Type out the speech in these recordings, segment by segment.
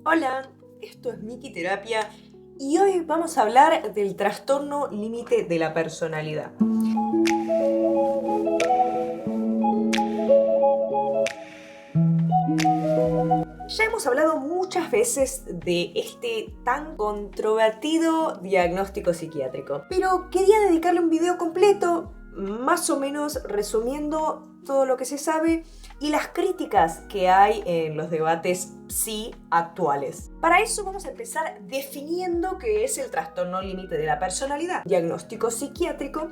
Hola, esto es Miki Terapia y hoy vamos a hablar del trastorno límite de la personalidad. Ya hemos hablado muchas veces de este tan controvertido diagnóstico psiquiátrico, pero quería dedicarle un video completo, más o menos resumiendo todo lo que se sabe y las críticas que hay en los debates psi actuales. Para eso vamos a empezar definiendo qué es el trastorno límite de la personalidad, diagnóstico psiquiátrico,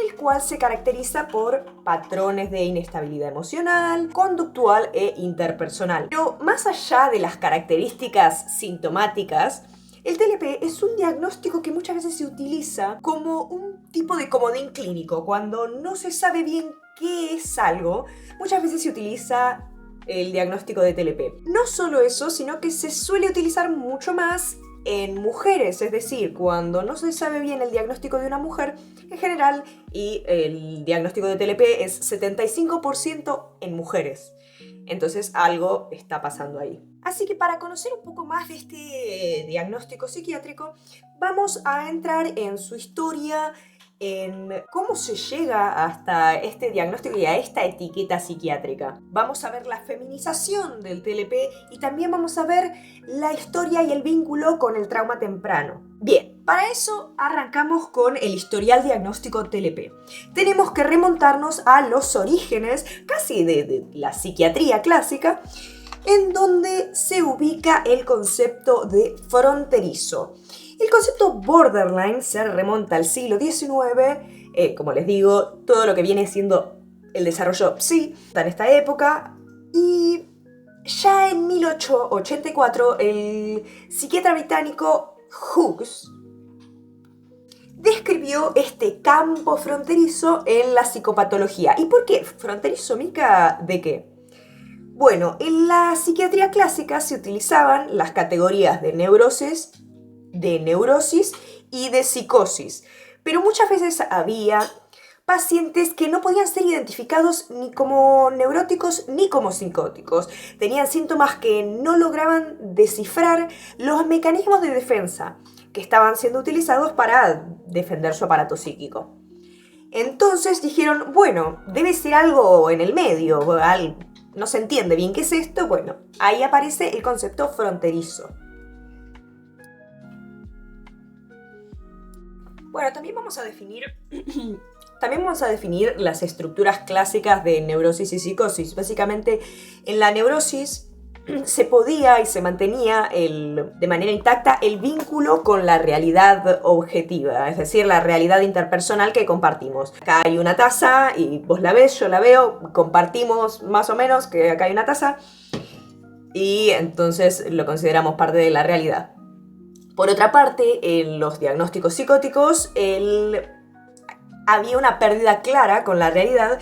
el cual se caracteriza por patrones de inestabilidad emocional, conductual e interpersonal. Pero más allá de las características sintomáticas, el TLP es un diagnóstico que muchas veces se utiliza como un tipo de comodín clínico. Cuando no se sabe bien qué es algo, muchas veces se utiliza el diagnóstico de TLP. No solo eso, sino que se suele utilizar mucho más en mujeres, es decir, cuando no se sabe bien el diagnóstico de una mujer, en general, y el diagnóstico de TLP es 75% en mujeres. Entonces algo está pasando ahí. Así que para conocer un poco más de este diagnóstico psiquiátrico, vamos a entrar en su historia, en cómo se llega hasta este diagnóstico y a esta etiqueta psiquiátrica. Vamos a ver la feminización del TLP y también vamos a ver la historia y el vínculo con el trauma temprano. Bien, para eso arrancamos con el historial diagnóstico TLP. Tenemos que remontarnos a los orígenes casi de la psiquiatría clásica, en donde se ubica el concepto de fronterizo. El concepto borderline se remonta al siglo XIX, como les digo, todo lo que viene siendo el desarrollo psi en esta época, y ya en 1884 el psiquiatra británico Hughes describió este campo fronterizo en la psicopatología. ¿Y por qué? ¿Fronterizo, Mica? ¿De qué? Bueno, en la psiquiatría clásica se utilizaban las categorías de neurosis y de psicosis, pero muchas veces había pacientes que no podían ser identificados ni como neuróticos ni como psicóticos. Tenían síntomas que no lograban descifrar los mecanismos de defensa que estaban siendo utilizados para defender su aparato psíquico. Entonces dijeron, bueno, debe ser algo en el medio, no se entiende bien qué es esto. Bueno, ahí aparece el concepto fronterizo. Bueno, también vamos a definir las estructuras clásicas de neurosis y psicosis. Básicamente, en la neurosis se podía y se mantenía de manera intacta el vínculo con la realidad objetiva, es decir, la realidad interpersonal que compartimos. Acá hay una taza y vos la ves, yo la veo, compartimos más o menos que acá hay una taza y entonces lo consideramos parte de la realidad. Por otra parte, en los diagnósticos psicóticos, había una pérdida clara con la realidad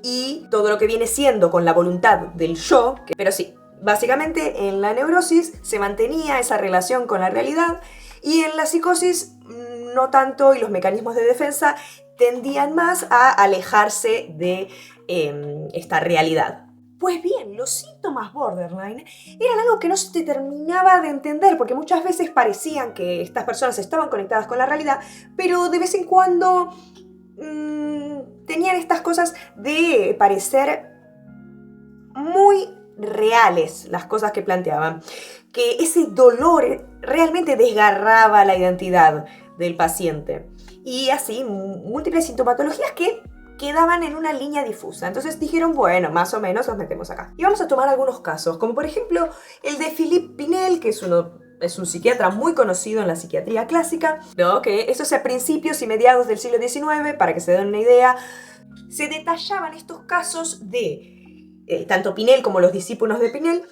y todo lo que viene siendo con la voluntad del yo, pero sí, básicamente en la neurosis se mantenía esa relación con la realidad y en la psicosis no tanto, y los mecanismos de defensa tendían más a alejarse de esta realidad. Pues bien, los síntomas borderline eran algo que no se terminaba de entender, porque muchas veces parecían que estas personas estaban conectadas con la realidad, pero de vez en cuando tenían estas cosas de parecer muy reales, las cosas que planteaban, que ese dolor realmente desgarraba la identidad del paciente, y así múltiples sintomatologías que quedaban en una línea difusa. Entonces dijeron, bueno, más o menos nos metemos acá. Y vamos a tomar algunos casos, como por ejemplo el de Philippe Pinel, que es un psiquiatra muy conocido en la psiquiatría clásica, ¿no? Que eso es a principios y mediados del siglo XIX, para que se den una idea. Se detallaban estos casos de tanto Pinel como los discípulos de Pinel,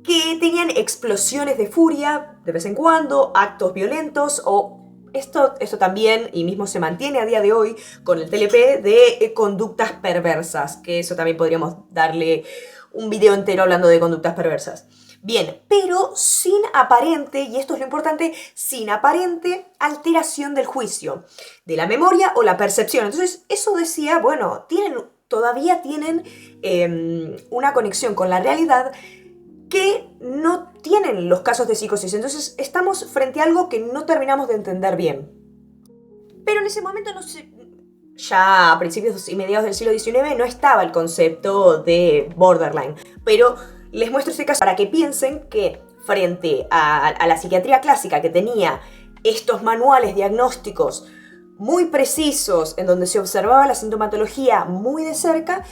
que tenían explosiones de furia de vez en cuando, actos violentos, o esto también, y mismo se mantiene a día de hoy con el TLP, de conductas perversas, que eso también podríamos darle un video entero hablando de conductas perversas. Bien, pero sin aparente, y esto es lo importante, sin aparente alteración del juicio, de la memoria o la percepción. Entonces, eso decía, bueno, todavía tienen una conexión con la realidad que no tienen en los casos de psicosis. Entonces estamos frente a algo que no terminamos de entender bien. Pero en ese momento no sé, ya a principios y mediados del siglo XIX no estaba el concepto de borderline. Pero les muestro este caso para que piensen que frente a la psiquiatría clásica, que tenía estos manuales diagnósticos muy precisos en donde se observaba la sintomatología muy de cerca,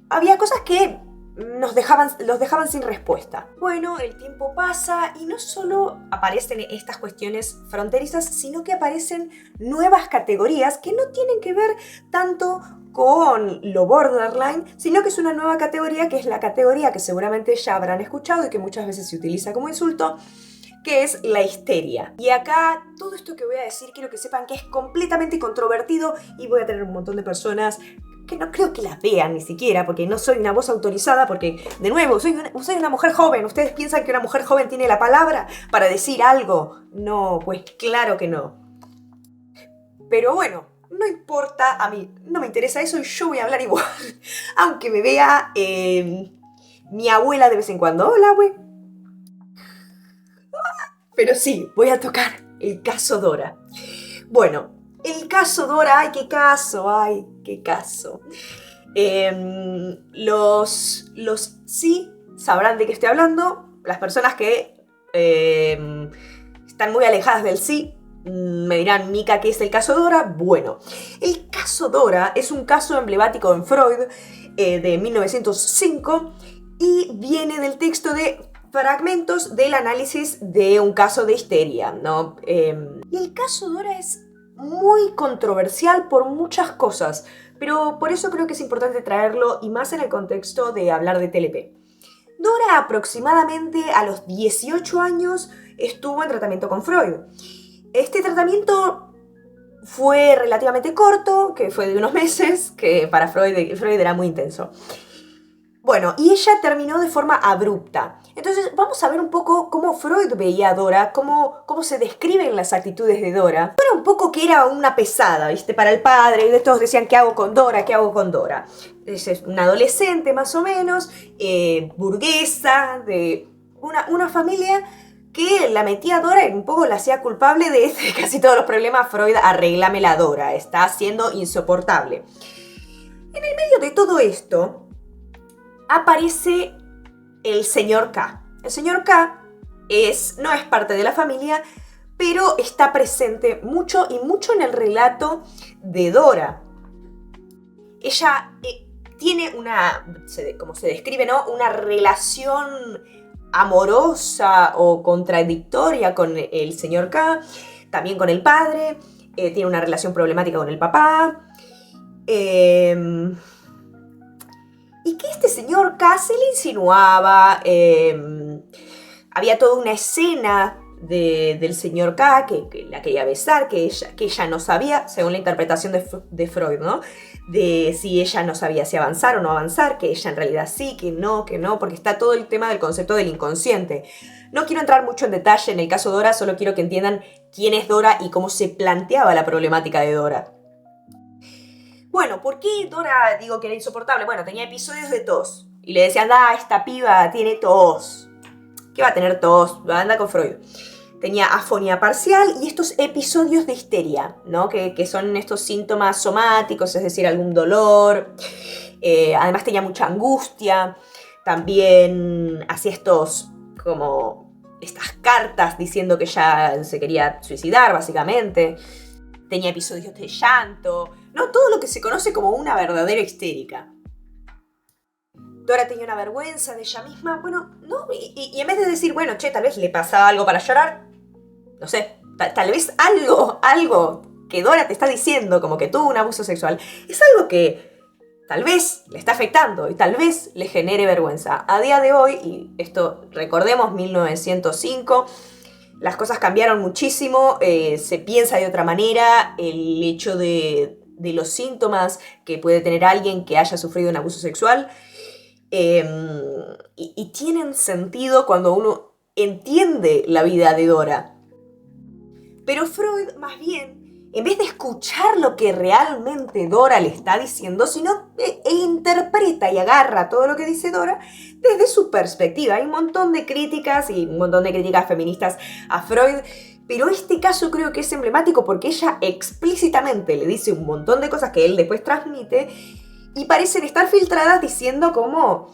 había cosas que los dejaban sin respuesta. Bueno, el tiempo pasa y no solo aparecen estas cuestiones fronterizas, sino que aparecen nuevas categorías que no tienen que ver tanto con lo borderline, sino que es una nueva categoría, que es la categoría que seguramente ya habrán escuchado y que muchas veces se utiliza como insulto, que es la histeria. Y acá todo esto que voy a decir quiero que sepan que es completamente controvertido y voy a tener un montón de personas que no creo que las vean ni siquiera, porque no soy una voz autorizada, porque, de nuevo, soy una mujer joven. ¿Ustedes piensan que una mujer joven tiene la palabra para decir algo? No, pues claro que no. Pero bueno, no importa, a mí no me interesa eso y yo voy a hablar igual. Aunque me vea mi abuela de vez en cuando. Hola, güey. Pero sí, voy a tocar el caso Dora. Bueno, el caso Dora, ¡ay, qué caso! ¡Ay, qué caso! Los sí sabrán de qué estoy hablando. Las personas que están muy alejadas del sí me dirán, Mica, ¿qué es el caso Dora? Bueno, el caso Dora es un caso emblemático en Freud de 1905 y viene del texto de Fragmentos del análisis de un caso de histeria, ¿no? Y el caso Dora es muy controversial por muchas cosas, pero por eso creo que es importante traerlo, y más en el contexto de hablar de TLP. Dora aproximadamente a los 18 años estuvo en tratamiento con Freud. Este tratamiento fue relativamente corto, que fue de unos meses, que para Freud era muy intenso. Bueno, y ella terminó de forma abrupta. Entonces vamos a ver un poco cómo Freud veía a Dora, cómo se describen las actitudes de Dora. Era un poco que era una pesada, ¿viste? Para el padre, y de todos decían, ¿qué hago con Dora? ¿Qué hago con Dora? Es una adolescente más o menos, burguesa, de una familia que la metía a Dora y un poco la hacía culpable de casi todos los problemas. Freud, arréglame a Dora, está siendo insoportable. En el medio de todo esto aparece el señor K. El señor K no es parte de la familia, pero está presente mucho en el relato de Dora. Ella tiene como se describe, ¿no? Una relación amorosa o contradictoria con el señor K, también con el padre, tiene una relación problemática con el papá. Y que este señor K se le insinuaba, había toda una escena del señor K que la quería besar, que ella no sabía, según la interpretación de Freud, ¿no? De si ella no sabía si avanzar o no avanzar, que ella en realidad sí, que no, porque está todo el tema del concepto del inconsciente. No quiero entrar mucho en detalle en el caso Dora, solo quiero que entiendan quién es Dora y cómo se planteaba la problemática de Dora. Bueno, ¿por qué Dora digo que era insoportable? Bueno, tenía episodios de tos. Y le decían, esta piba tiene tos. ¿Qué va a tener tos? Anda con Freud. Tenía afonía parcial y estos episodios de histeria, ¿no? Que son estos síntomas somáticos, es decir, algún dolor. Además tenía mucha angustia. También hacía estas cartas diciendo que ella se quería suicidar, básicamente. Tenía episodios de llanto, ¿no? Todo lo que se conoce como una verdadera histérica. Dora tenía una vergüenza de ella misma, bueno, ¿no? Y en vez de decir, bueno, tal vez le pasaba algo para llorar, no sé, tal vez algo que Dora te está diciendo, como que tuvo un abuso sexual, es algo que tal vez le está afectando y tal vez le genere vergüenza. A día de hoy, y esto recordemos, 1905... las cosas cambiaron muchísimo, se piensa de otra manera, el hecho de los síntomas que puede tener alguien que haya sufrido un abuso sexual, y tienen sentido cuando uno entiende la vida de Dora. Pero Freud más bien en vez de escuchar lo que realmente Dora le está diciendo, sino él interpreta y agarra todo lo que dice Dora desde su perspectiva. Hay un montón de críticas y un montón de críticas feministas a Freud, pero este caso creo que es emblemático porque ella explícitamente le dice un montón de cosas que él después transmite y parecen estar filtradas diciendo como,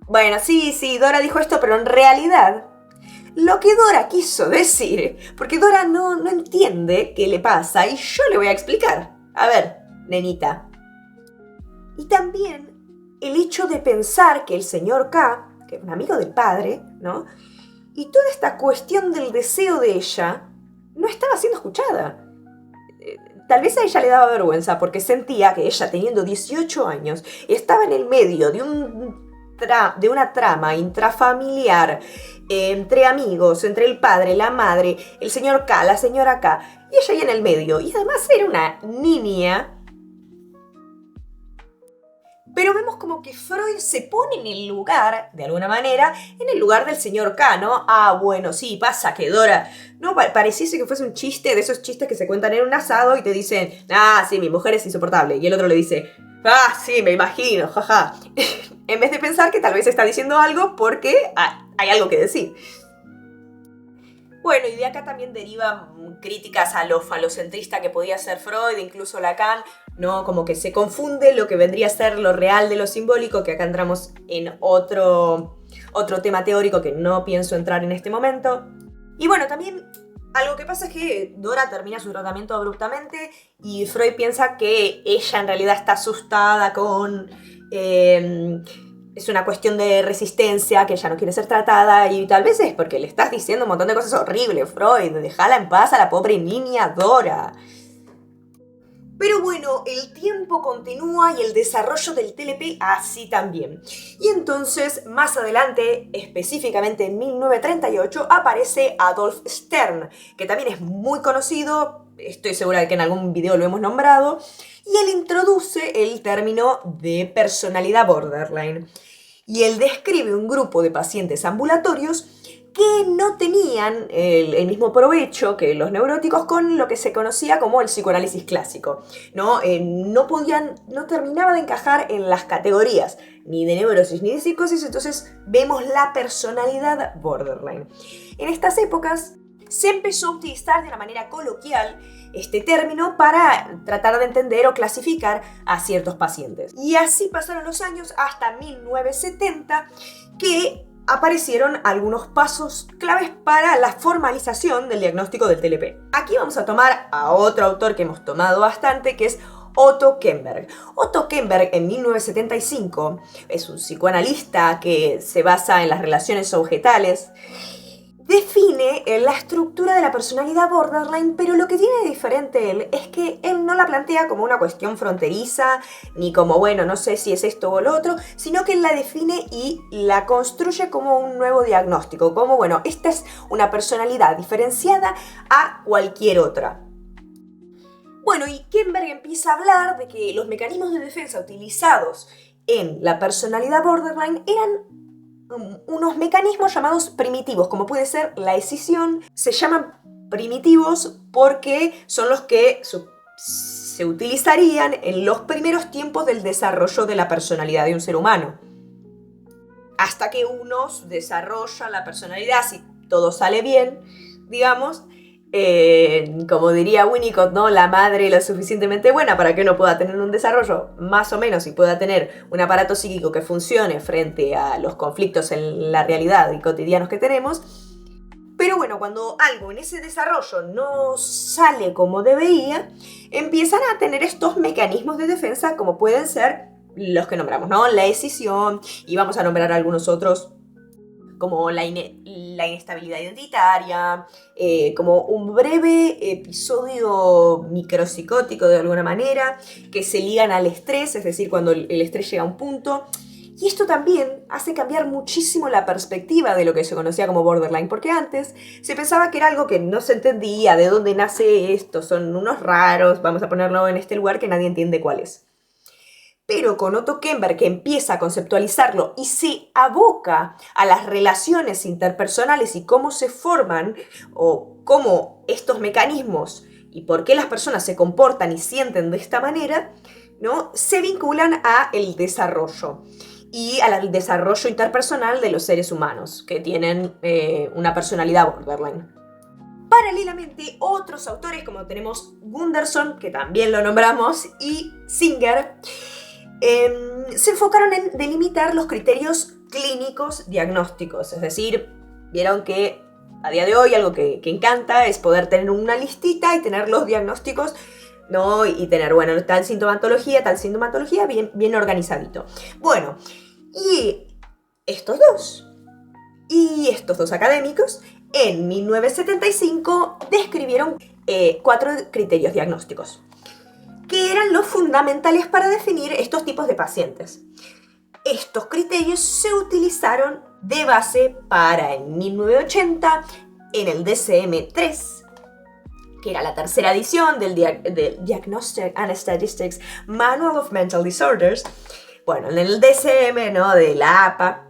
bueno, sí, Dora dijo esto, pero en realidad lo que Dora quiso decir, porque Dora no entiende qué le pasa y yo le voy a explicar. A ver, nenita. Y también el hecho de pensar que el señor K, que es un amigo del padre, ¿no? Y toda esta cuestión del deseo de ella no estaba siendo escuchada. Tal vez a ella le daba vergüenza porque sentía que ella, teniendo 18 años, estaba en el medio de una trama intrafamiliar entre amigos, entre el padre, la madre, el señor K, la señora K, y ella ahí en el medio. Y además era una niña. Pero vemos como que Freud se pone en el lugar, de alguna manera, en el lugar del señor K, ¿no? Ah, bueno, sí, pasa que Dora, no, pareciese que fuese un chiste, de esos chistes que se cuentan en un asado y te dicen, ah, sí, mi mujer es insoportable. Y el otro le dice, ah, sí, me imagino, jaja. En vez de pensar que tal vez está diciendo algo porque hay algo que decir. Bueno, y de acá también derivan críticas a lo falocentrista que podía ser Freud, incluso Lacan, ¿no? Como que se confunde lo que vendría a ser lo real de lo simbólico, que acá entramos en otro tema teórico que no pienso entrar en este momento. Y bueno, también algo que pasa es que Dora termina su tratamiento abruptamente y Freud piensa que ella en realidad está asustada con... es una cuestión de resistencia, que ella no quiere ser tratada y tal vez es porque le estás diciendo un montón de cosas horribles, Freud. Dejala en paz a la pobre niña Dora. Pero bueno, el tiempo continúa y el desarrollo del TLP así también. Y entonces, más adelante, específicamente en 1938, aparece Adolf Stern, que también es muy conocido, estoy segura de que en algún video lo hemos nombrado, y él introduce el término de personalidad borderline. Y él describe un grupo de pacientes ambulatorios que no tenían el mismo provecho que los neuróticos con lo que se conocía como el psicoanálisis clásico, ¿no? No terminaba de encajar en las categorías ni de neurosis ni de psicosis, entonces vemos la personalidad borderline. En estas épocas se empezó a utilizar de una manera coloquial este término para tratar de entender o clasificar a ciertos pacientes. Y así pasaron los años hasta 1970 que aparecieron algunos pasos claves para la formalización del diagnóstico del TLP. Aquí vamos a tomar a otro autor que hemos tomado bastante, que es Otto Kemberg. Otto Kemberg en 1975 es un psicoanalista que se basa en las relaciones objetales. Define la estructura de la personalidad borderline, pero lo que tiene de diferente él es que él no la plantea como una cuestión fronteriza, ni como, bueno, no sé si es esto o lo otro, sino que él la define y la construye como un nuevo diagnóstico, como, bueno, esta es una personalidad diferenciada a cualquier otra. Bueno, y Kemberg empieza a hablar de que los mecanismos de defensa utilizados en la personalidad borderline eran unos mecanismos llamados primitivos, como puede ser la escisión. Se llaman primitivos porque son los que se utilizarían en los primeros tiempos del desarrollo de la personalidad de un ser humano. Hasta que uno desarrolla la personalidad, si todo sale bien, digamos, como diría Winnicott, ¿no? La madre lo suficientemente buena para que uno pueda tener un desarrollo más o menos y pueda tener un aparato psíquico que funcione frente a los conflictos en la realidad y cotidianos que tenemos. Pero bueno, cuando algo en ese desarrollo no sale como debería, empiezan a tener estos mecanismos de defensa como pueden ser los que nombramos, ¿no? La escisión, y vamos a nombrar algunos otros como la inestabilidad identitaria, como un breve episodio micropsicótico de alguna manera, que se ligan al estrés, es decir, cuando el estrés llega a un punto. Y esto también hace cambiar muchísimo la perspectiva de lo que se conocía como borderline, porque antes se pensaba que era algo que no se entendía, de dónde nace esto, son unos raros, vamos a ponerlo en este lugar que nadie entiende cuál es. Pero con Otto Kemberg, que empieza a conceptualizarlo y se aboca a las relaciones interpersonales y cómo se forman o cómo estos mecanismos y por qué las personas se comportan y sienten de esta manera, ¿no?, se vinculan a el desarrollo y al desarrollo interpersonal de los seres humanos que tienen una personalidad borderline. Paralelamente, otros autores, como tenemos Gunderson, que también lo nombramos, y Singer, se enfocaron en delimitar los criterios clínicos diagnósticos. Es decir, vieron que a día de hoy algo que encanta es poder tener una listita y tener los diagnósticos, ¿no? Y tener, bueno, tal sintomatología, bien organizadito. Bueno, y estos dos académicos en 1975 describieron 4 criterios diagnósticos, que eran los fundamentales para definir estos tipos de pacientes. Estos criterios se utilizaron de base para, en 1980, en el DSM-3, que era la tercera edición del Diagnostic and Statistics Manual of Mental Disorders. Bueno, en el DSM, ¿no?, de la APA,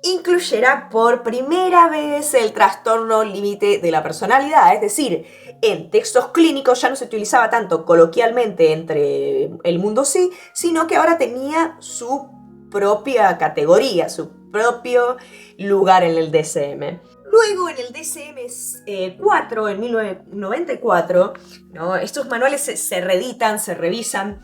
incluyera por primera vez el trastorno límite de la personalidad. Es decir, en textos clínicos ya no se utilizaba tanto coloquialmente entre el mundo sí, sino que ahora tenía su propia categoría, su propio lugar en el DSM. Luego, en el DSM-4, en 1994, ¿no?, estos manuales se reeditan, se revisan,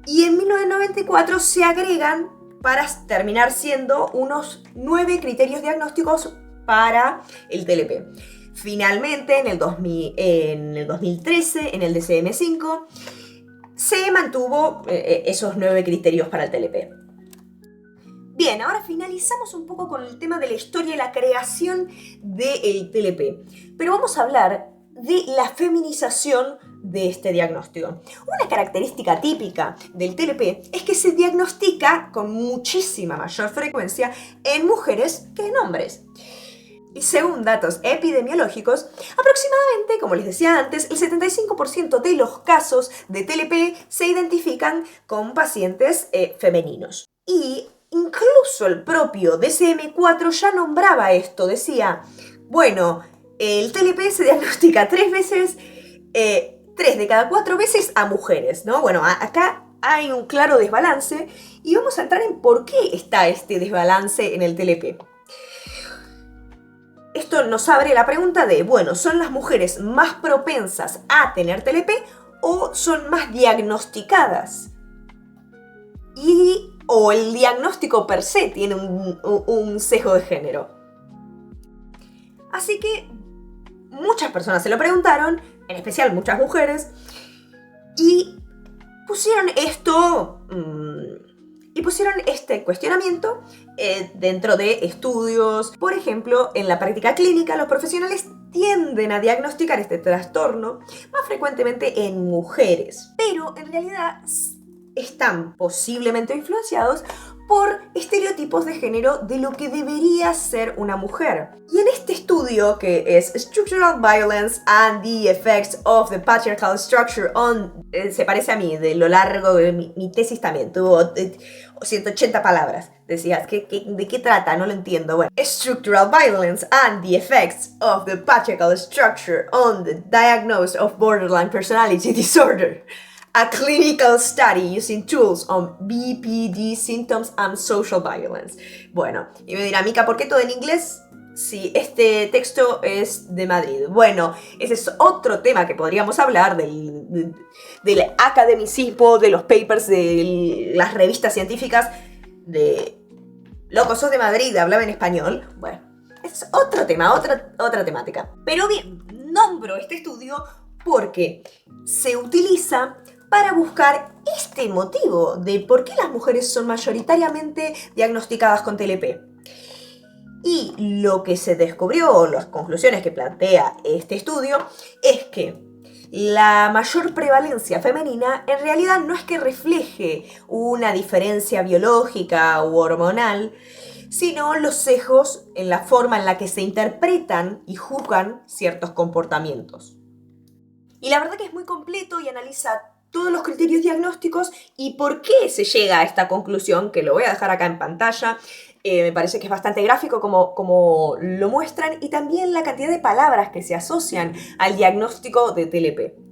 y en 1994 se agregan para terminar siendo unos 9 criterios diagnósticos para el TLP. Finalmente, en el 2013, en el DSM-5, se mantuvo esos 9 criterios para el TLP. Bien, ahora finalizamos un poco con el tema de la historia y la creación del TLP. Pero vamos a hablar de la feminización de este diagnóstico. Una característica típica del TLP es que se diagnostica con muchísima mayor frecuencia en mujeres que en hombres. Y según datos epidemiológicos, aproximadamente, como les decía antes, el 75% de los casos de TLP se identifican con pacientes femeninos. Y incluso el propio DSM-4 ya nombraba esto, decía, bueno, el TLP se diagnostica 3 de cada 4 veces a mujeres, ¿no? Bueno, acá hay un claro desbalance y vamos a entrar en por qué está este desbalance en el TLP. Esto nos abre la pregunta de, bueno, ¿son las mujeres más propensas a tener TLP o son más diagnosticadas? O el diagnóstico per se tiene un sesgo de género. Así que muchas personas se lo preguntaron, en especial muchas mujeres, y pusieron este cuestionamiento dentro de estudios. Por ejemplo, en la práctica clínica, los profesionales tienden a diagnosticar este trastorno más frecuentemente en mujeres, pero en realidad están posiblemente influenciados por estereotipos de género de lo que debería ser una mujer. Y en este estudio, que es Structural Violence and the Effects of the Patriarchal Structure on... se parece a mí, de lo largo de mi tesis también, tuvo 180 palabras. Decías, ¿de qué trata? No lo entiendo. Bueno, Structural Violence and the Effects of the Patriarchal Structure on the Diagnosis of Borderline Personality Disorder. A clinical study using tools on BPD symptoms and social violence. Bueno, y me dirá, Mica, ¿por qué todo en inglés? Si este texto es de Madrid. Bueno, ese es otro tema que podríamos hablar del academicismo, de los papers, de las revistas científicas, de loco, sos de Madrid, hablaba en español. Bueno, ese es otro tema, otra temática. Pero bien, nombro este estudio porque se utiliza para buscar este motivo de por qué las mujeres son mayoritariamente diagnosticadas con TLP. Y lo que se descubrió, o las conclusiones que plantea este estudio, es que la mayor prevalencia femenina en realidad no es que refleje una diferencia biológica u hormonal, sino los sesgos en la forma en la que se interpretan y juzgan ciertos comportamientos. Y la verdad que es muy completo y analiza todos los criterios diagnósticos y por qué se llega a esta conclusión, que lo voy a dejar acá en pantalla. Me parece que es bastante gráfico como lo muestran, y también la cantidad de palabras que se asocian al diagnóstico de TLP.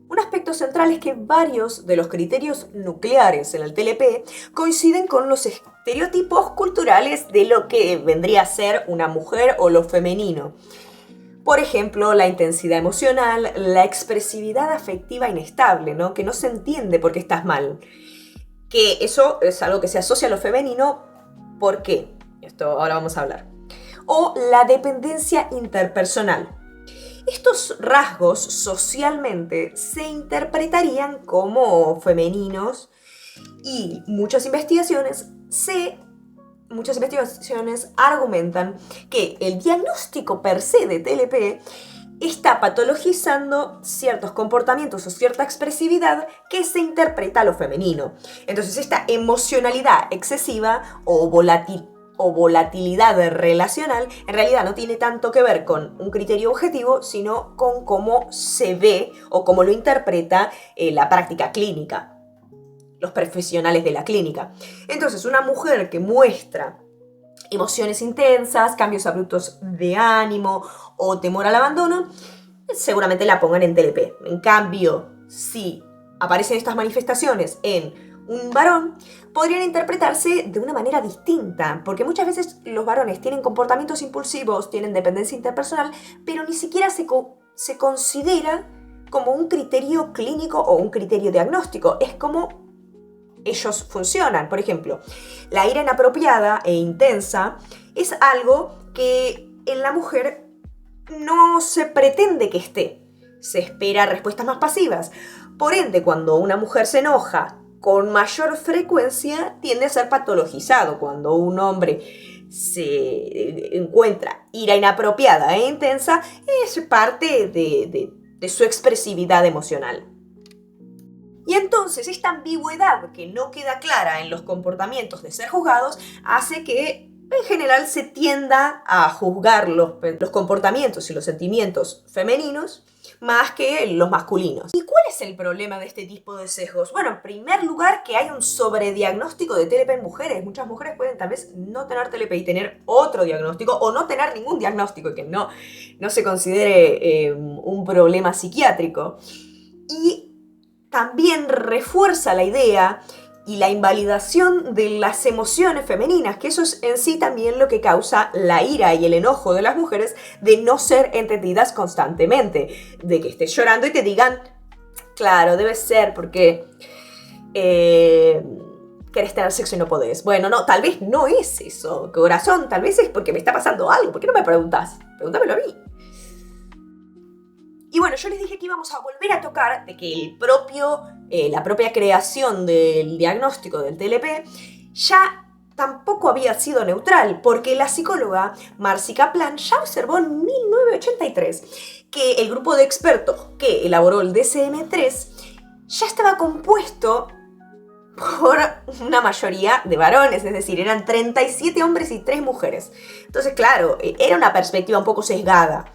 Un aspecto central es que varios de los criterios nucleares en el TLP coinciden con los estereotipos culturales de lo que vendría a ser una mujer o lo femenino. Por ejemplo, la intensidad emocional, la expresividad afectiva inestable, ¿no? Que no se entiende por qué estás mal. Que eso es algo que se asocia a lo femenino. ¿Por qué? Esto ahora vamos a hablar. O la dependencia interpersonal. Estos rasgos socialmente se interpretarían como femeninos, y muchas investigaciones argumentan que el diagnóstico per se de TLP está patologizando ciertos comportamientos o cierta expresividad que se interpreta a lo femenino. Entonces, esta emocionalidad excesiva o volatilidad relacional en realidad no tiene tanto que ver con un criterio objetivo, sino con cómo se ve o cómo lo interpreta la práctica clínica, los profesionales de la clínica. Entonces, una mujer que muestra emociones intensas, cambios abruptos de ánimo o temor al abandono, seguramente la pongan en TLP. En cambio, si aparecen estas manifestaciones en un varón, podrían interpretarse de una manera distinta, porque muchas veces los varones tienen comportamientos impulsivos, tienen dependencia interpersonal, pero ni siquiera se considera como un criterio clínico o un criterio diagnóstico. Es como ellos funcionan. Por ejemplo, la ira inapropiada e intensa es algo que en la mujer no se pretende que esté. Se espera respuestas más pasivas. Por ende, cuando una mujer se enoja con mayor frecuencia, tiende a ser patologizado. Cuando un hombre se encuentra ira inapropiada e intensa, es parte de su expresividad emocional. Y entonces esta ambigüedad que no queda clara en los comportamientos de ser juzgados hace que en general se tienda a juzgar los comportamientos y los sentimientos femeninos más que los masculinos. ¿Y cuál es el problema de este tipo de sesgos? Bueno, en primer lugar, que hay un sobrediagnóstico de TLP en mujeres. Muchas mujeres pueden tal vez no tener TLP y tener otro diagnóstico, o no tener ningún diagnóstico y que no se considere un problema psiquiátrico. Y también refuerza la idea y la invalidación de las emociones femeninas, que eso es en sí también lo que causa la ira y el enojo de las mujeres de no ser entendidas constantemente, de que estés llorando y te digan, claro, debe ser porque querés tener sexo y no podés. Bueno, no, tal vez no es eso, corazón, tal vez es porque me está pasando algo. ¿Por qué no me preguntás? Pregúntamelo a mí. Y bueno, yo les dije que íbamos a volver a tocar de que la propia creación del diagnóstico del TLP ya tampoco había sido neutral, porque la psicóloga Marcy Kaplan ya observó en 1983 que el grupo de expertos que elaboró el DSM-3 ya estaba compuesto por una mayoría de varones, es decir, eran 37 hombres y 3 mujeres. Entonces, claro, era una perspectiva un poco sesgada.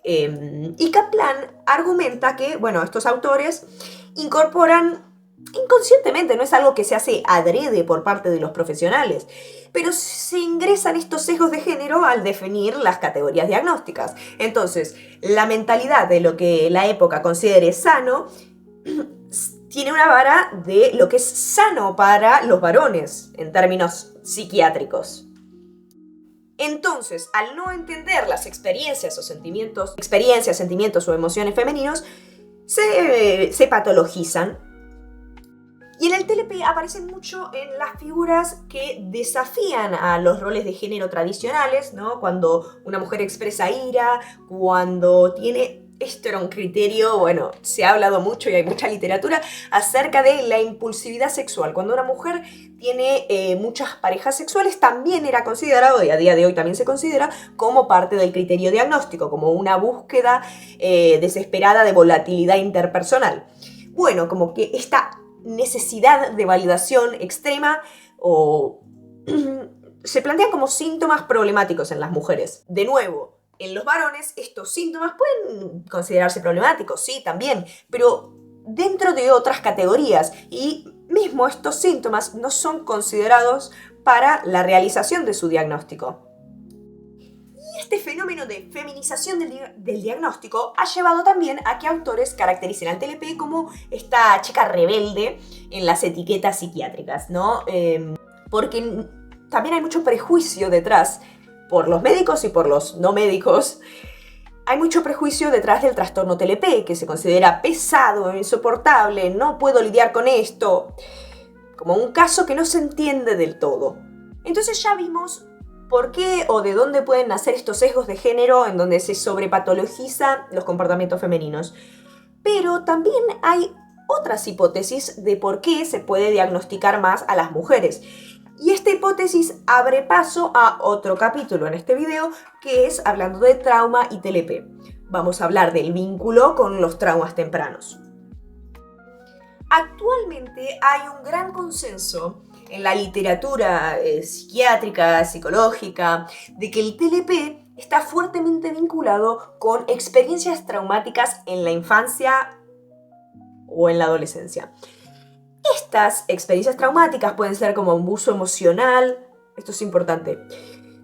Y Kaplan argumenta que, bueno, estos autores incorporan inconscientemente, no es algo que se hace adrede por parte de los profesionales, pero se ingresan estos sesgos de género al definir las categorías diagnósticas. Entonces, la mentalidad de lo que la época considere sano tiene una vara de lo que es sano para los varones en términos psiquiátricos. Entonces, al no entender las experiencias, sentimientos o emociones femeninos, se patologizan. Y en el TLP aparecen mucho en las figuras que desafían a los roles de género tradicionales, ¿no? Cuando una mujer expresa ira, cuando tiene... Esto era un criterio, bueno, se ha hablado mucho y hay mucha literatura acerca de la impulsividad sexual. Cuando una mujer tiene muchas parejas sexuales, también era considerado, y a día de hoy también se considera, como parte del criterio diagnóstico, como una búsqueda desesperada de volatilidad interpersonal. Bueno, como que esta necesidad de validación extrema se plantean como síntomas problemáticos en las mujeres. De nuevo, en los varones estos síntomas pueden considerarse problemáticos, sí, también, pero dentro de otras categorías. Y mismo estos síntomas no son considerados para la realización de su diagnóstico. Y este fenómeno de feminización del diagnóstico ha llevado también a que autores caractericen al TLP como esta chica rebelde en las etiquetas psiquiátricas, ¿no? Porque también hay mucho prejuicio detrás, por los médicos y por los no médicos. Hay mucho prejuicio detrás del trastorno TLP, que se considera pesado, insoportable, no puedo lidiar con esto, como un caso que no se entiende del todo. Entonces ya vimos por qué o de dónde pueden nacer estos sesgos de género en donde se sobrepatologizan los comportamientos femeninos. Pero también hay otras hipótesis de por qué se puede diagnosticar más a las mujeres. Y esta hipótesis abre paso a otro capítulo en este video, que es hablando de trauma y TLP. Vamos a hablar del vínculo con los traumas tempranos. Actualmente hay un gran consenso en la literatura psiquiátrica, psicológica, de que el TLP está fuertemente vinculado con experiencias traumáticas en la infancia o en la adolescencia. Estas experiencias traumáticas pueden ser como abuso emocional, esto es importante,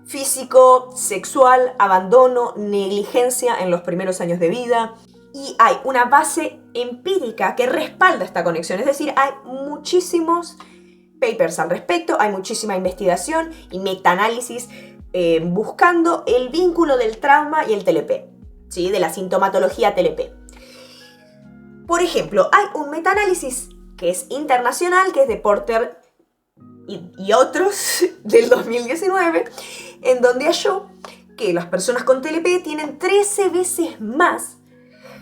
físico, sexual, abandono, negligencia en los primeros años de vida. Y hay una base empírica que respalda esta conexión, es decir, hay muchísimos papers al respecto, hay muchísima investigación y metaanálisis buscando el vínculo del trauma y el TLP, ¿sí? De la sintomatología TLP. Por ejemplo, hay un metaanálisis que es internacional, que es de Porter y otros, del 2019, en donde halló que las personas con TLP tienen 13 veces más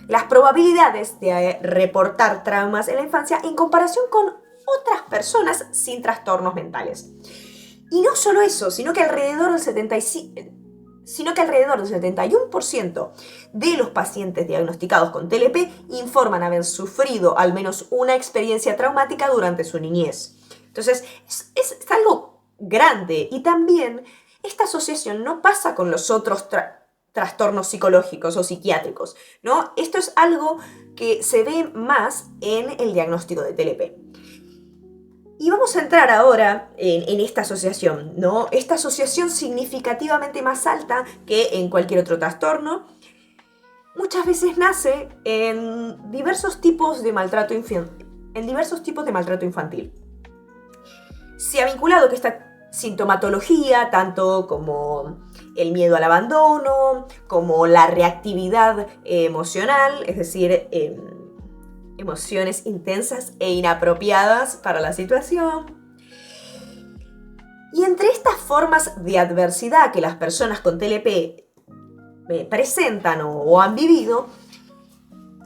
las probabilidades de reportar traumas en la infancia en comparación con otras personas sin trastornos mentales. Y no solo eso, sino que alrededor del 71% de los pacientes diagnosticados con TLP informan haber sufrido al menos una experiencia traumática durante su niñez. Entonces, es algo grande. Y también esta asociación no pasa con los otros trastornos psicológicos o psiquiátricos, ¿no? Esto es algo que se ve más en el diagnóstico de TLP. Y vamos a entrar ahora en esta asociación, ¿no? Esta asociación significativamente más alta que en cualquier otro trastorno. Muchas veces nace en diversos tipos de maltrato infantil. Se ha vinculado que esta sintomatología, tanto como el miedo al abandono, como la reactividad emocional, es decir, emociones intensas e inapropiadas para la situación. Y entre estas formas de adversidad que las personas con TLP presentan o han vivido,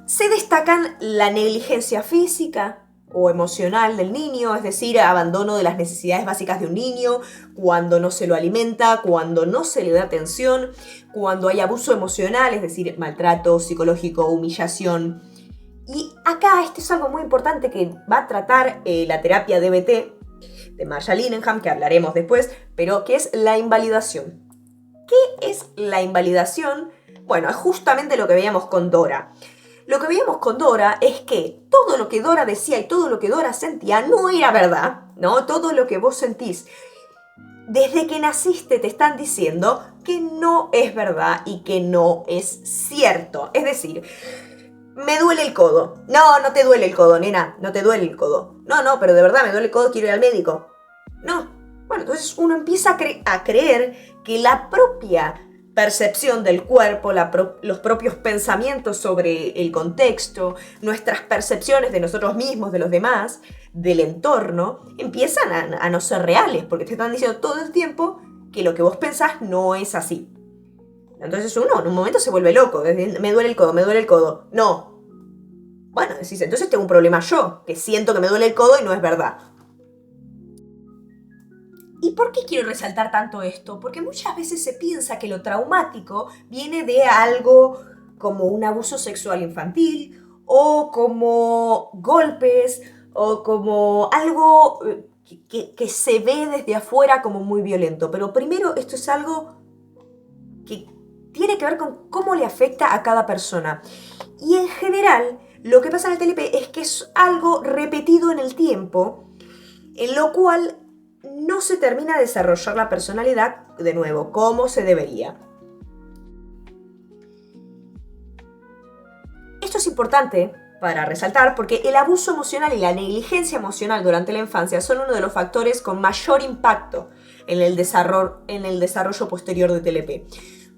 se destacan la negligencia física o emocional del niño, es decir, abandono de las necesidades básicas de un niño, cuando no se lo alimenta, cuando no se le da atención, cuando hay abuso emocional, es decir, maltrato psicológico, humillación. Y acá esto es algo muy importante que va a tratar la terapia DBT de Marsha Linehan, que hablaremos después, pero que es la invalidación. ¿Qué es la invalidación? Bueno, es justamente lo que veíamos con Dora. Lo que veíamos con Dora es que todo lo que Dora decía y todo lo que Dora sentía no era verdad, ¿no? Todo lo que vos sentís desde que naciste te están diciendo que no es verdad y que no es cierto. Es decir, me duele el codo. No, no te duele el codo, nena, no te duele el codo. No, pero de verdad me duele el codo, quiero ir al médico. No. Bueno, entonces uno empieza a creer que la propia percepción del cuerpo, los propios pensamientos sobre el contexto, nuestras percepciones de nosotros mismos, de los demás, del entorno, empiezan a no ser reales, porque te están diciendo todo el tiempo que lo que vos pensás no es así. Entonces uno en un momento se vuelve loco, me duele el codo, no. Bueno, decís, entonces tengo un problema yo, que siento que me duele el codo y no es verdad. ¿Y por qué quiero resaltar tanto esto? Porque muchas veces se piensa que lo traumático viene de algo como un abuso sexual infantil, o como golpes, o como algo que se ve desde afuera como muy violento. Pero primero esto es algo que tiene que ver con cómo le afecta a cada persona. Y en general Lo que pasa en el TLP es que es algo repetido en el tiempo, en lo cual no se termina de desarrollar la personalidad, de nuevo, como se debería. Esto es importante para resaltar porque el abuso emocional y la negligencia emocional durante la infancia son uno de los factores con mayor impacto en el desarrollo posterior de TLP.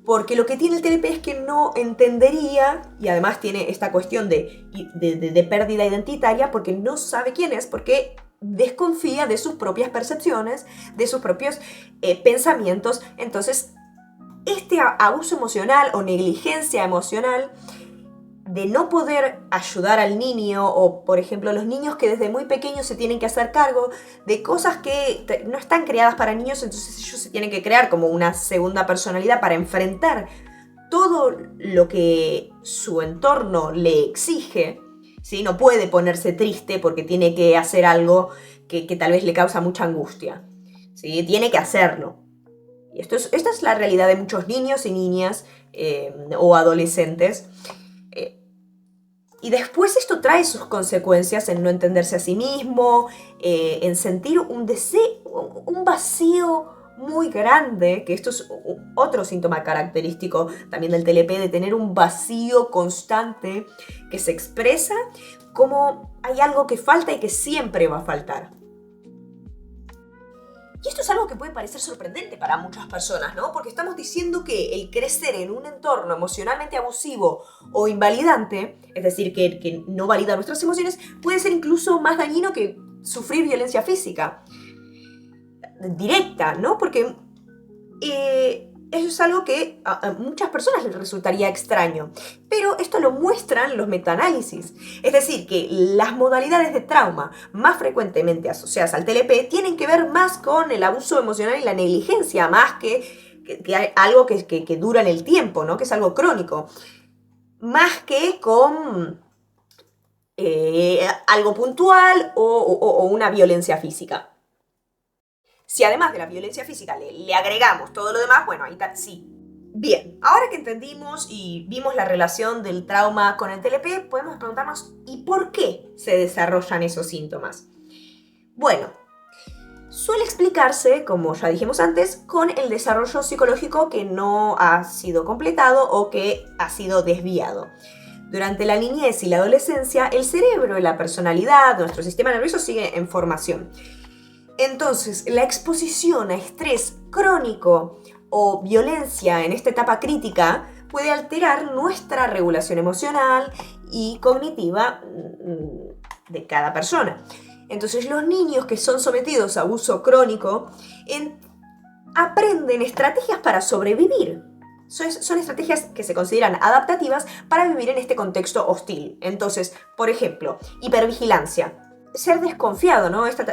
Porque lo que tiene el TLP es que no entendería, y además tiene esta cuestión de pérdida identitaria, porque no sabe quién es, porque desconfía de sus propias percepciones, de sus propios pensamientos. Entonces, este abuso emocional o negligencia emocional de no poder ayudar al niño, o por ejemplo los niños que desde muy pequeños se tienen que hacer cargo de cosas que no están creadas para niños, entonces ellos se tienen que crear como una segunda personalidad para enfrentar todo lo que su entorno le exige, ¿sí? No puede ponerse triste porque tiene que hacer algo que tal vez le causa mucha angustia, ¿sí? Tiene que hacerlo. Y esta es la realidad de muchos niños y niñas o adolescentes. Y después esto trae sus consecuencias en no entenderse a sí mismo, en sentir un deseo, un vacío muy grande, que esto es otro síntoma característico también del TLP, de tener un vacío constante que se expresa como hay algo que falta y que siempre va a faltar. Y esto es algo que puede parecer sorprendente para muchas personas, ¿no? Porque estamos diciendo que el crecer en un entorno emocionalmente abusivo o invalidante, es decir, que no valida nuestras emociones, puede ser incluso más dañino que sufrir violencia física directa, ¿no? Porque eso es algo que a muchas personas les resultaría extraño. Pero esto lo muestran los metaanálisis. Es decir, que las modalidades de trauma más frecuentemente asociadas al TLP tienen que ver más con el abuso emocional y la negligencia, más que algo que dura en el tiempo, ¿no? Que es algo crónico. Más que con algo puntual o una violencia física. Si además de la violencia física le agregamos todo lo demás, bueno, ahí sí. Bien, ahora que entendimos y vimos la relación del trauma con el TLP, podemos preguntarnos ¿y por qué se desarrollan esos síntomas? Bueno, suele explicarse, como ya dijimos antes, con el desarrollo psicológico que no ha sido completado o que ha sido desviado. Durante la niñez y la adolescencia, el cerebro y la personalidad, nuestro sistema nervioso sigue en formación. Entonces, la exposición a estrés crónico o violencia en esta etapa crítica puede alterar nuestra regulación emocional y cognitiva de cada persona. Entonces, los niños que son sometidos a abuso crónico aprenden estrategias para sobrevivir. Son estrategias que se consideran adaptativas para vivir en este contexto hostil. Entonces, por ejemplo, hipervigilancia. Ser desconfiado, ¿no? Esta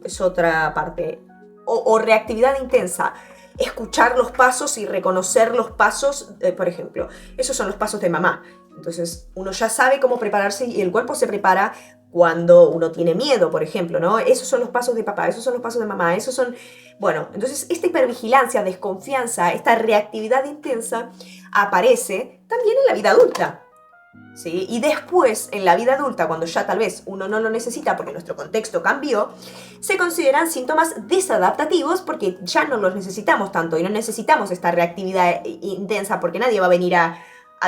es otra parte. O reactividad intensa. Escuchar los pasos y reconocer los pasos, por ejemplo. Esos son los pasos de mamá. Entonces, uno ya sabe cómo prepararse y el cuerpo se prepara cuando uno tiene miedo, por ejemplo, ¿no? Esos son los pasos de papá, esos son los pasos de mamá, esos son... Bueno, entonces esta hipervigilancia, desconfianza, esta reactividad intensa aparece también en la vida adulta. ¿Sí? Y después, en la vida adulta, cuando ya tal vez uno no lo necesita porque nuestro contexto cambió, se consideran síntomas desadaptativos porque ya no los necesitamos tanto y no necesitamos esta reactividad intensa porque nadie va a venir a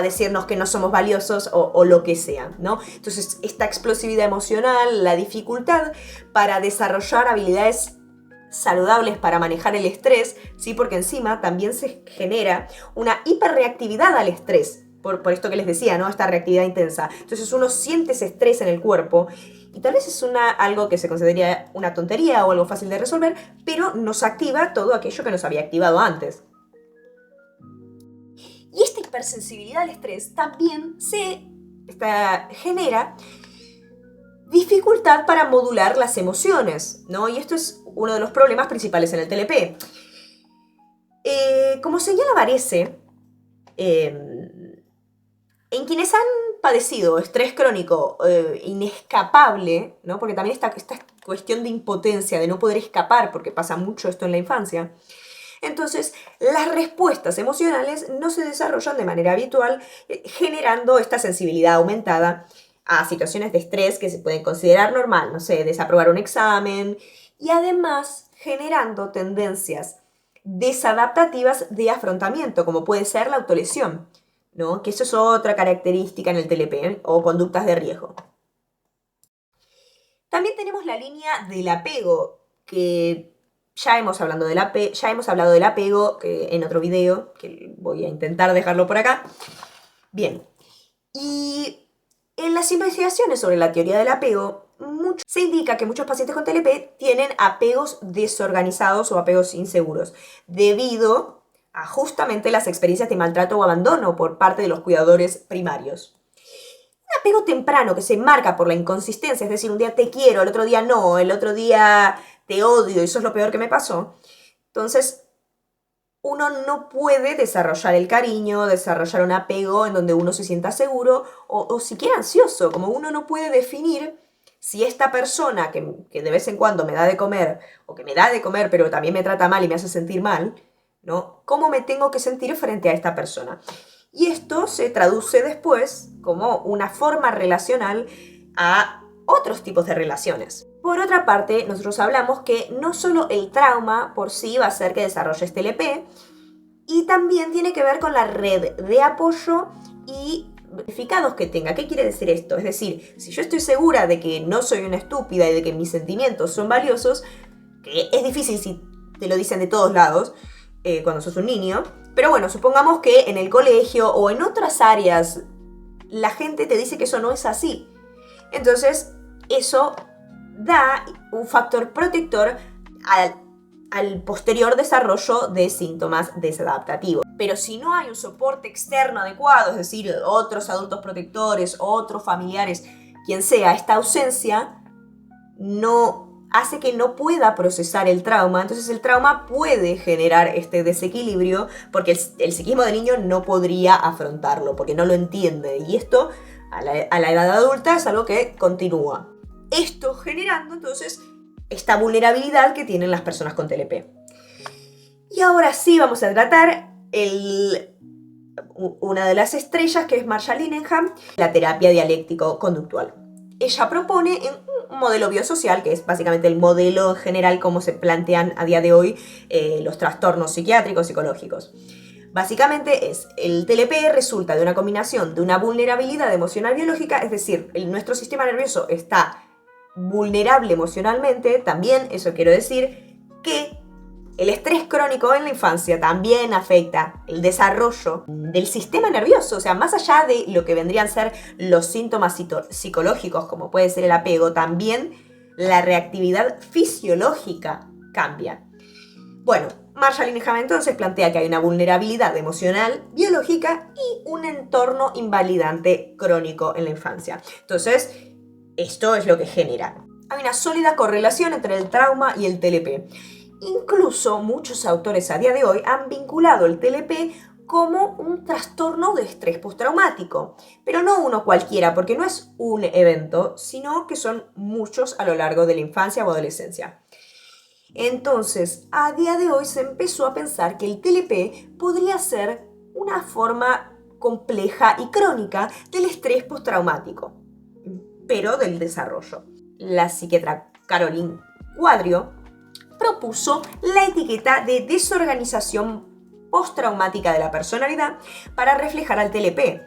decirnos que no somos valiosos o lo que sea, ¿no? Entonces, esta explosividad emocional, la dificultad para desarrollar habilidades saludables para manejar el estrés, ¿sí? Porque encima también se genera una hiperreactividad al estrés. Por esto que les decía, ¿no? Esta reactividad intensa. Entonces uno siente ese estrés en el cuerpo y tal vez es algo que se consideraría una tontería o algo fácil de resolver, pero nos activa todo aquello que nos había activado antes. Y esta hipersensibilidad al estrés también genera dificultad para modular las emociones, ¿no? Y esto es uno de los problemas principales en el TLP. Como señala Varese, en quienes han padecido estrés crónico inescapable, ¿no? Porque también esta cuestión de impotencia, de no poder escapar, porque pasa mucho esto en la infancia, entonces las respuestas emocionales no se desarrollan de manera habitual, generando esta sensibilidad aumentada a situaciones de estrés que se pueden considerar normal, no sé, desaprobar un examen, y además generando tendencias desadaptativas de afrontamiento, como puede ser la autolesión, ¿no? Que eso es otra característica en el TLP, ¿eh? O conductas de riesgo. También tenemos la línea del apego, que ya hemos hablado del apego en otro video, que voy a intentar dejarlo por acá. Bien, y en las investigaciones sobre la teoría del apego, se indica que muchos pacientes con TLP tienen apegos desorganizados o apegos inseguros, debido a justamente las experiencias de maltrato o abandono por parte de los cuidadores primarios. Un apego temprano que se marca por la inconsistencia, es decir, un día te quiero, el otro día no, el otro día te odio, eso es lo peor que me pasó. Entonces, uno no puede desarrollar el cariño, desarrollar un apego en donde uno se sienta seguro o siquiera ansioso, como uno no puede definir si esta persona que de vez en cuando me da de comer, o que me da de comer pero también me trata mal y me hace sentir mal, ¿no? ¿Cómo me tengo que sentir frente a esta persona? Y esto se traduce después como una forma relacional a otros tipos de relaciones. Por otra parte, nosotros hablamos que no solo el trauma por sí va a hacer que desarrolles TLP, y también tiene que ver con la red de apoyo y significados que tenga. ¿Qué quiere decir esto? Es decir, si yo estoy segura de que no soy una estúpida y de que mis sentimientos son valiosos, que es difícil si te lo dicen de todos lados cuando sos un niño, pero bueno, supongamos que en el colegio o en otras áreas la gente te dice que eso no es así. Entonces, eso da un factor protector al posterior desarrollo de síntomas desadaptativos. Pero si no hay un soporte externo adecuado, es decir, otros adultos protectores, otros familiares, quien sea, esta ausencia no hace que no pueda procesar el trauma. Entonces el trauma puede generar este desequilibrio porque el psiquismo del niño no podría afrontarlo, porque no lo entiende. Y esto a la edad adulta es algo que continúa. Esto generando entonces esta vulnerabilidad que tienen las personas con TLP. Y ahora sí vamos a tratar una de las estrellas, que es Marsha Linehan, la terapia dialéctico-conductual. Ella propone un modelo biosocial, que es básicamente el modelo en general como se plantean a día de hoy los trastornos psiquiátricos psicológicos. Básicamente el TLP resulta de una combinación de una vulnerabilidad emocional biológica, es decir, nuestro sistema nervioso está vulnerable emocionalmente. También eso quiero decir que el estrés crónico en la infancia también afecta el desarrollo del sistema nervioso, o sea, más allá de lo que vendrían a ser los síntomas psicológicos, como puede ser el apego, también la reactividad fisiológica cambia. Bueno, Marsha Linehan entonces plantea que hay una vulnerabilidad emocional biológica y un entorno invalidante crónico en la infancia. Entonces, esto es lo que genera. Hay una sólida correlación entre el trauma y el TLP. Incluso muchos autores a día de hoy han vinculado el TLP como un trastorno de estrés postraumático, pero no uno cualquiera, porque no es un evento, sino que son muchos a lo largo de la infancia o adolescencia. Entonces, a día de hoy se empezó a pensar que el TLP podría ser una forma compleja y crónica del estrés postraumático, pero del desarrollo. La psiquiatra Caroline Quadrio propuso la etiqueta de desorganización postraumática de la personalidad para reflejar al TLP,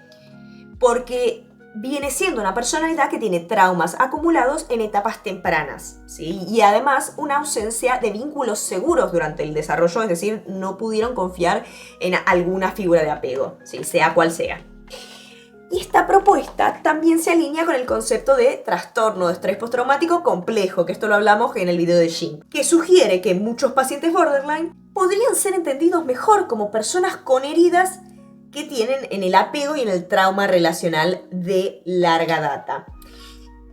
porque viene siendo una personalidad que tiene traumas acumulados en etapas tempranas, ¿sí? Y además una ausencia de vínculos seguros durante el desarrollo, es decir, no pudieron confiar en alguna figura de apego, ¿sí? Sea cual sea. Y esta propuesta también se alinea con el concepto de trastorno de estrés postraumático complejo, que esto lo hablamos en el video de Jin, que sugiere que muchos pacientes borderline podrían ser entendidos mejor como personas con heridas que tienen en el apego y en el trauma relacional de larga data,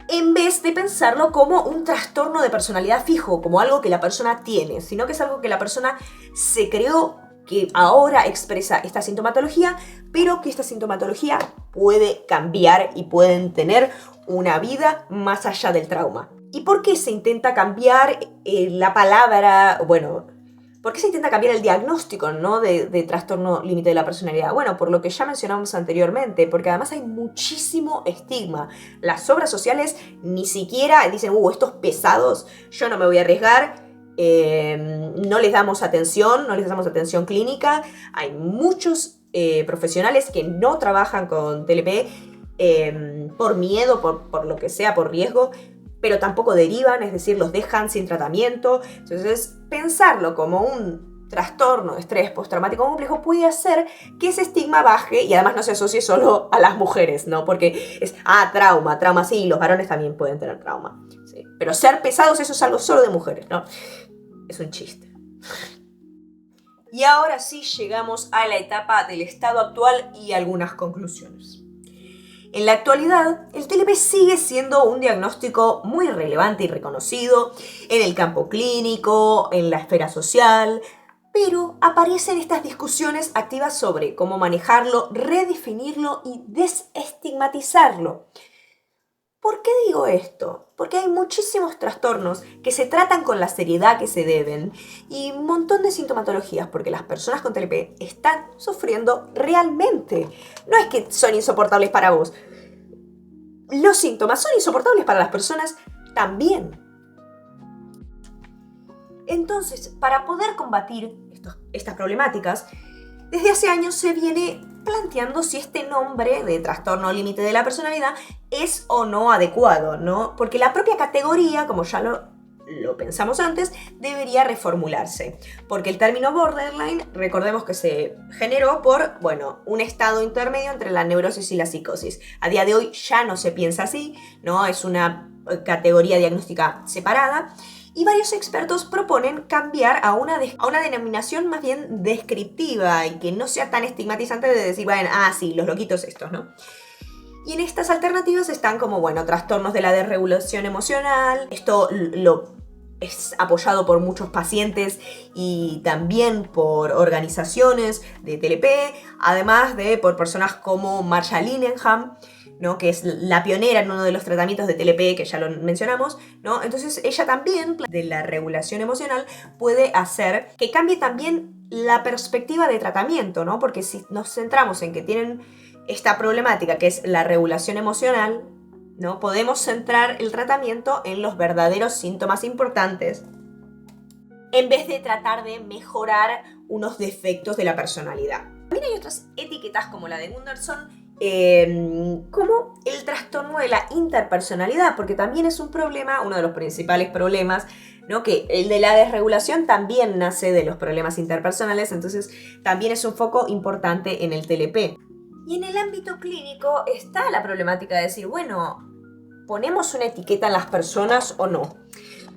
en vez de pensarlo como un trastorno de personalidad fijo, como algo que la persona tiene, sino que es algo que la persona se creó, que ahora expresa esta sintomatología, pero que esta sintomatología puede cambiar y pueden tener una vida más allá del trauma. ¿Y por qué se intenta cambiar la palabra? Bueno, ¿Por qué se intenta cambiar el diagnóstico, ¿no? de trastorno límite de la personalidad? Bueno, por lo que ya mencionamos anteriormente, porque además hay muchísimo estigma. Las obras sociales ni siquiera dicen, estos pesados, yo no me voy a arriesgar, no les damos atención clínica. Hay muchos profesionales que no trabajan con TLP por miedo, por lo que sea, por riesgo, pero tampoco derivan, es decir, los dejan sin tratamiento. Entonces, pensarlo como un trastorno de estrés postraumático complejo puede hacer que ese estigma baje y además no se asocie solo a las mujeres, ¿no? Porque es, trauma, sí, los varones también pueden tener trauma. ¿Sí? Pero ser pesados, eso es algo solo de mujeres, ¿no? Es un chiste. Y ahora sí llegamos a la etapa del estado actual y algunas conclusiones. En la actualidad, el TLP sigue siendo un diagnóstico muy relevante y reconocido en el campo clínico, en la esfera social, pero aparecen estas discusiones activas sobre cómo manejarlo, redefinirlo y desestigmatizarlo. ¿Por qué digo esto? Porque hay muchísimos trastornos que se tratan con la seriedad que se deben y un montón de sintomatologías porque las personas con TLP están sufriendo realmente. No es que son insoportables para vos. Los síntomas son insoportables para las personas también. Entonces, para poder combatir estas problemáticas, desde hace años se viene planteando si este nombre de trastorno límite de la personalidad es o no adecuado, ¿no? Porque la propia categoría, como ya lo pensamos antes, debería reformularse. Porque el término borderline, recordemos que se generó por, un estado intermedio entre la neurosis y la psicosis. A día de hoy ya no se piensa así, ¿no? Es una categoría diagnóstica separada. Y varios expertos proponen cambiar a una denominación más bien descriptiva y que no sea tan estigmatizante de decir, sí, los loquitos estos, ¿no? Y en estas alternativas están como, trastornos de la desregulación emocional. Esto es apoyado por muchos pacientes y también por organizaciones de TLP, además de por personas como Marsha Linehan, ¿no? Que es la pionera en uno de los tratamientos de TLP, que ya lo mencionamos, ¿no? Entonces ella también, de la regulación emocional, puede hacer que cambie también la perspectiva de tratamiento, ¿no? Porque si nos centramos en que tienen esta problemática, que es la regulación emocional, ¿no? Podemos centrar el tratamiento en los verdaderos síntomas importantes, en vez de tratar de mejorar unos defectos de la personalidad. También hay otras etiquetas como la de Gunderson, como el trastorno de la interpersonalidad, porque también es un problema, uno de los principales problemas, ¿no? Que el de la desregulación también nace de los problemas interpersonales, entonces también es un foco importante en el TLP. Y en el ámbito clínico está la problemática de decir, ¿ponemos una etiqueta en las personas o no?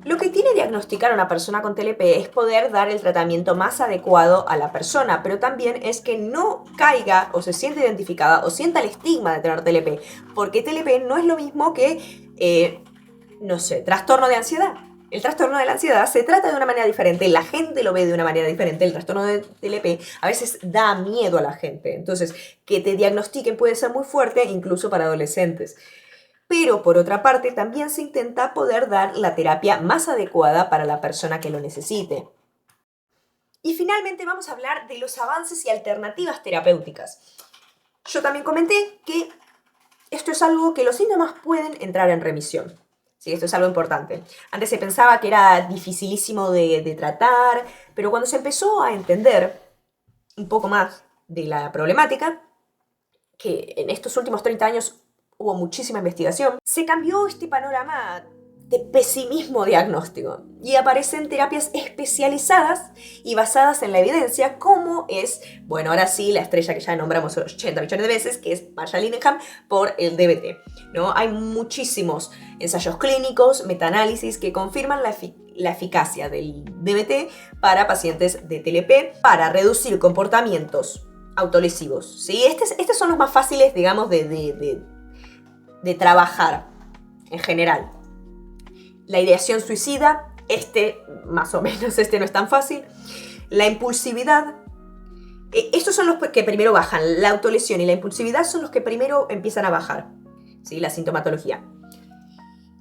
Lo que tiene diagnosticar a una persona con TLP es poder dar el tratamiento más adecuado a la persona, pero también es que no caiga o se sienta identificada o sienta el estigma de tener TLP, porque TLP no es lo mismo que, trastorno de ansiedad. El trastorno de la ansiedad se trata de una manera diferente, la gente lo ve de una manera diferente, el trastorno de TLP a veces da miedo a la gente, entonces que te diagnostiquen puede ser muy fuerte incluso para adolescentes. Pero por otra parte también se intenta poder dar la terapia más adecuada para la persona que lo necesite. Y finalmente vamos a hablar de los avances y alternativas terapéuticas. Yo también comenté que esto es algo que los síntomas pueden entrar en remisión. Sí, esto es algo importante. Antes se pensaba que era dificilísimo de tratar, pero cuando se empezó a entender un poco más de la problemática, que en estos últimos 30 años hubo muchísima investigación, se cambió este panorama de pesimismo diagnóstico y aparecen terapias especializadas y basadas en la evidencia, como es, ahora sí, la estrella que ya nombramos 80 millones de veces, que es Marsha Linehan por el DBT, ¿no? Hay muchísimos ensayos clínicos, metaanálisis que confirman la eficacia del DBT para pacientes de TLP para reducir comportamientos autolesivos, ¿sí? Estos son los más fáciles, digamos, de trabajar en general. La ideación suicida, más o menos, no es tan fácil. La impulsividad, estos son los que primero bajan. La autolesión y la impulsividad son los que primero empiezan a bajar, ¿sí? La sintomatología.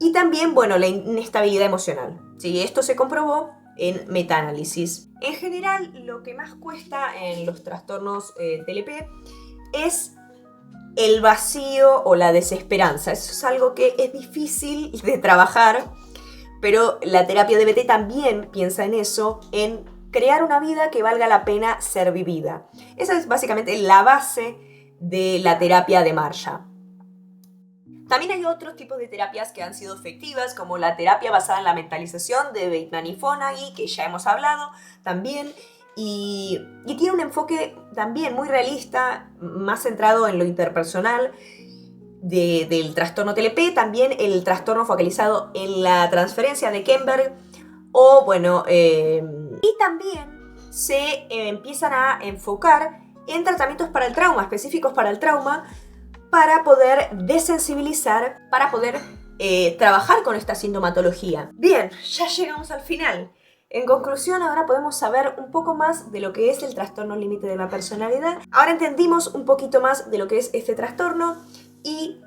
Y también, la inestabilidad emocional, ¿sí? Esto se comprobó en metaanálisis. En general, lo que más cuesta en los trastornos TLP es el vacío o la desesperanza. Eso es algo que es difícil de trabajar, pero la terapia DBT también piensa en eso, en crear una vida que valga la pena ser vivida. Esa es básicamente la base de la terapia de Marcia. También hay otros tipos de terapias que han sido efectivas, como la terapia basada en la mentalización de Bateman y Fonagy, que ya hemos hablado también, y tiene un enfoque también muy realista, más centrado en lo interpersonal del trastorno TLP, también el trastorno focalizado en la transferencia de Kemberg, o bueno, y también se empiezan a enfocar en tratamientos para el trauma, específicos para el trauma, para poder desensibilizar, para poder trabajar con esta sintomatología. Bien, ya llegamos al final. En conclusión, ahora podemos saber un poco más de lo que es el trastorno límite de la personalidad. Ahora entendimos un poquito más de lo que es este trastorno y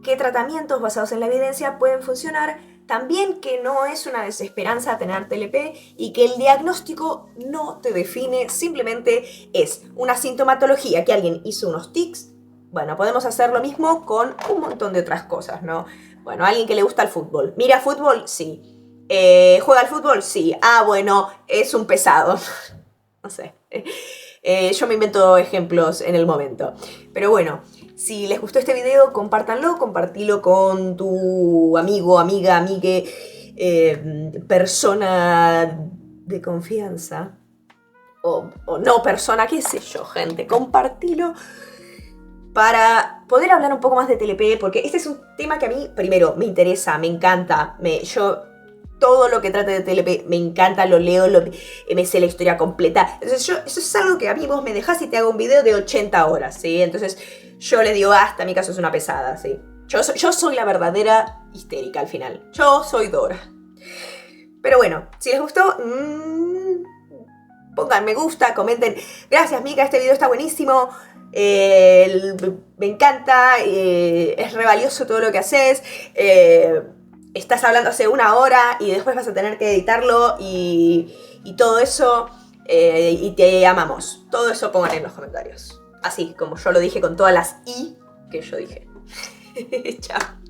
qué tratamientos basados en la evidencia pueden funcionar. También que no es una desesperanza tener TLP y que el diagnóstico no te define, simplemente es una sintomatología que alguien hizo unos tics. Bueno, podemos hacer lo mismo con un montón de otras cosas, ¿no? Bueno, alguien que le gusta el fútbol. ¿Mira fútbol? Sí. ¿Juega al fútbol? Sí. Ah, bueno, es un pesado. No sé. Yo me invento ejemplos en el momento. Pero bueno, si les gustó este video, compártanlo, compartilo con tu amigo, amiga, amigue, persona de confianza. O no persona, qué sé yo, gente. Compartilo para poder hablar un poco más de TLP, porque este es un tema que a mí, primero, me interesa, me encanta. Yo todo lo que trate de TLP me encanta, lo leo, me sé la historia completa. Entonces eso es algo que a mí vos me dejás y te hago un video de 80 horas, ¿sí? Entonces yo le digo, hasta mi caso es una pesada, ¿sí? Yo soy la verdadera histérica al final. Yo soy Dora. Pero bueno, si les gustó, pongan me gusta, comenten. Gracias, Mica, este video está buenísimo. Me encanta, es re valioso todo lo que haces. Estás hablando hace una hora y después vas a tener que editarlo y todo eso, y te amamos. Todo eso pongan en los comentarios. Así como yo lo dije con todas las I que yo dije. Chao.